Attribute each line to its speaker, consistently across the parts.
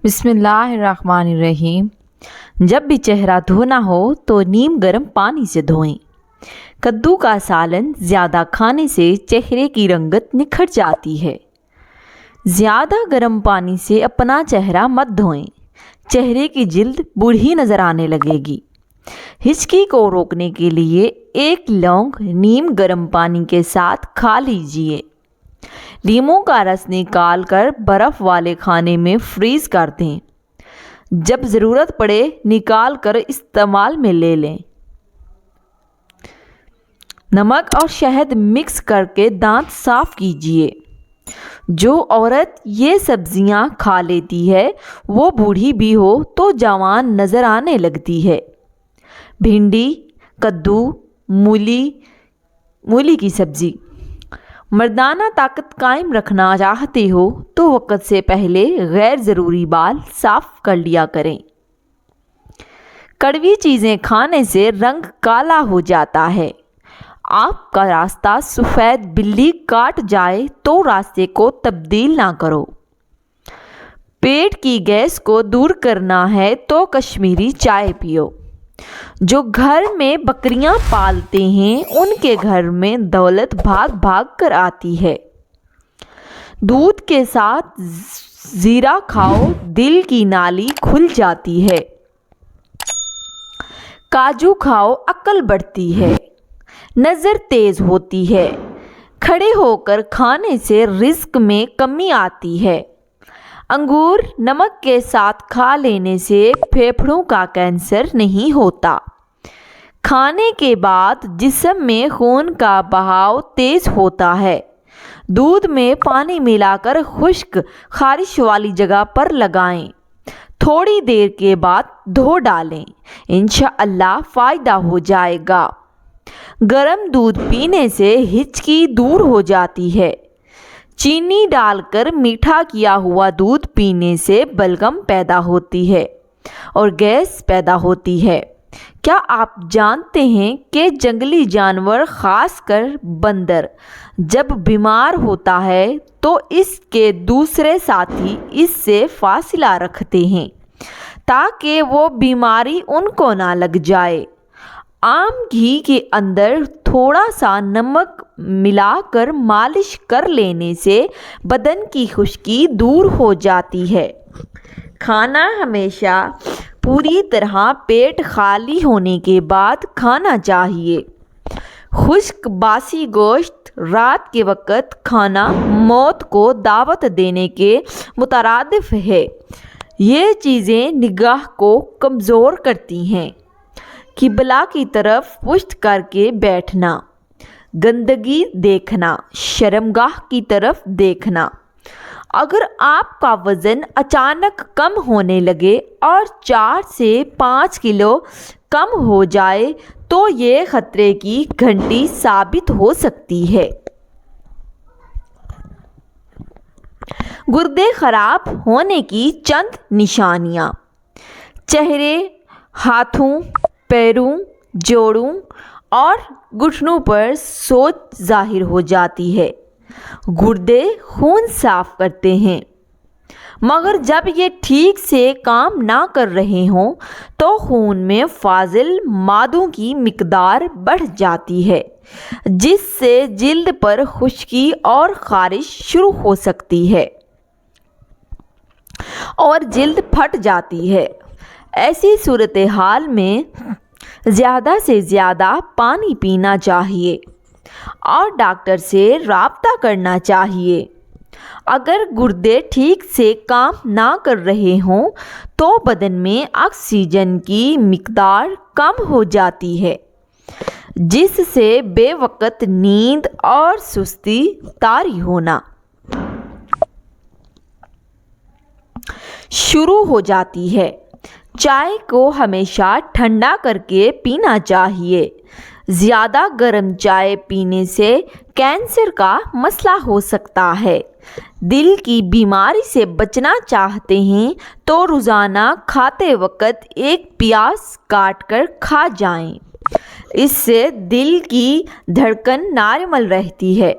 Speaker 1: بسم اللہ الرحمن الرحیم۔ جب بھی چہرہ دھونا ہو تو نیم گرم پانی سے دھوئیں۔ کدو کا سالن زیادہ کھانے سے چہرے کی رنگت نکھر جاتی ہے۔ زیادہ گرم پانی سے اپنا چہرہ مت دھوئیں، چہرے کی جلد بوڑھی نظر آنے لگے گی۔ ہچکی کو روکنے کے لیے ایک لونگ نیم گرم پانی کے ساتھ کھا لیجیے۔ لیموں کا رس نکال کر برف والے کھانے میں فریز کر دیں، جب ضرورت پڑے نکال کر استعمال میں لے لیں۔ نمک اور شہد مکس کر کے دانت صاف کیجیے۔ جو عورت یہ سبزیاں کھا لیتی ہے وہ بوڑھی بھی ہو تو جوان نظر آنے لگتی ہے۔ بھنڈی، کدو، مولی کی سبزی۔ مردانہ طاقت قائم رکھنا چاہتے ہو تو وقت سے پہلے غیر ضروری بال صاف کر لیا کریں۔ کڑوی چیزیں کھانے سے رنگ کالا ہو جاتا ہے۔ آپ کا راستہ سفید بلی کاٹ جائے تو راستے کو تبدیل نہ کرو۔ پیٹ کی گیس کو دور کرنا ہے تو کشمیری چائے پیو۔ جو گھر میں بکریاں پالتے ہیں ان کے گھر میں دولت بھاگ بھاگ کر آتی ہے۔ دودھ کے ساتھ زیرہ کھاؤ، دل کی نالی کھل جاتی ہے۔ کاجو کھاؤ، عقل بڑھتی ہے، نظر تیز ہوتی ہے۔ کھڑے ہو کر کھانے سے رزق میں کمی آتی ہے۔ انگور نمک کے ساتھ کھا لینے سے پھیپھڑوں کا کینسر نہیں ہوتا۔ کھانے کے بعد جسم میں خون کا بہاؤ تیز ہوتا ہے۔ دودھ میں پانی ملا کر خشک خارش والی جگہ پر لگائیں، تھوڑی دیر کے بعد دھو ڈالیں، انشاءاللہ فائدہ ہو جائے گا۔ گرم دودھ پینے سے ہچکی دور ہو جاتی ہے۔ چینی ڈال کر میٹھا کیا ہوا دودھ پینے سے بلغم پیدا ہوتی ہے اور گیس پیدا ہوتی ہے۔ کیا آپ جانتے ہیں کہ جنگلی جانور خاص کر بندر جب بیمار ہوتا ہے تو اس کے دوسرے ساتھی اس سے فاصلہ رکھتے ہیں تاکہ وہ بیماری ان کو نہ لگ جائے۔ عام گھی کے اندر تھوڑا سا نمک ملا کر مالش کر لینے سے بدن کی خشکی دور ہو جاتی ہے۔ کھانا ہمیشہ پوری طرح پیٹ خالی ہونے کے بعد کھانا چاہیے۔ خشک باسی گوشت رات کے وقت کھانا موت کو دعوت دینے کے مترادف ہے۔ یہ چیزیں نگاہ کو کمزور کرتی ہیں۔ قبلہ کی طرف پشت کر کے بیٹھنا، گندگی دیکھنا، شرمگاہ کی طرف دیکھنا۔ اگر آپ کا وزن اچانک کم ہونے لگے اور 4 سے 5 کلو کم ہو جائے تو یہ خطرے کی گھنٹی ثابت ہو سکتی ہے۔ گردے خراب ہونے کی چند نشانیاں: چہرے، ہاتھوں، پیروں، جوڑوں اور گھٹنوں پر سوج ظاہر ہو جاتی ہے۔ گردے خون صاف کرتے ہیں، مگر جب یہ ٹھیک سے کام نہ کر رہے ہوں تو خون میں فاضل مادوں کی مقدار بڑھ جاتی ہے، جس سے جلد پر خشکی اور خارش شروع ہو سکتی ہے اور جلد پھٹ جاتی ہے۔ ایسی صورتحال میں زیادہ سے زیادہ پانی پینا چاہیے اور ڈاکٹر سے رابطہ کرنا چاہیے۔ اگر گردے ٹھیک سے کام نہ کر رہے ہوں تو بدن میں آکسیجن کی مقدار کم ہو جاتی ہے، جس سے بے وقت نیند اور سستی طاری ہونا شروع ہو جاتی ہے۔ چائے کو ہمیشہ ٹھنڈا کر کے پینا چاہیے۔ زیادہ گرم چائے پینے سے کینسر کا مسئلہ ہو سکتا ہے۔ دل کی بیماری سے بچنا چاہتے ہیں تو روزانہ کھاتے وقت ایک پیاز کاٹ کر کھا جائیں، اس سے دل کی دھڑکن نارمل رہتی ہے۔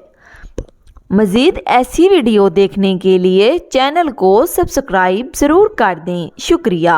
Speaker 1: مزید ایسی ویڈیو دیکھنے کے لیے چینل کو سبسکرائب ضرور کر دیں۔ شکریہ۔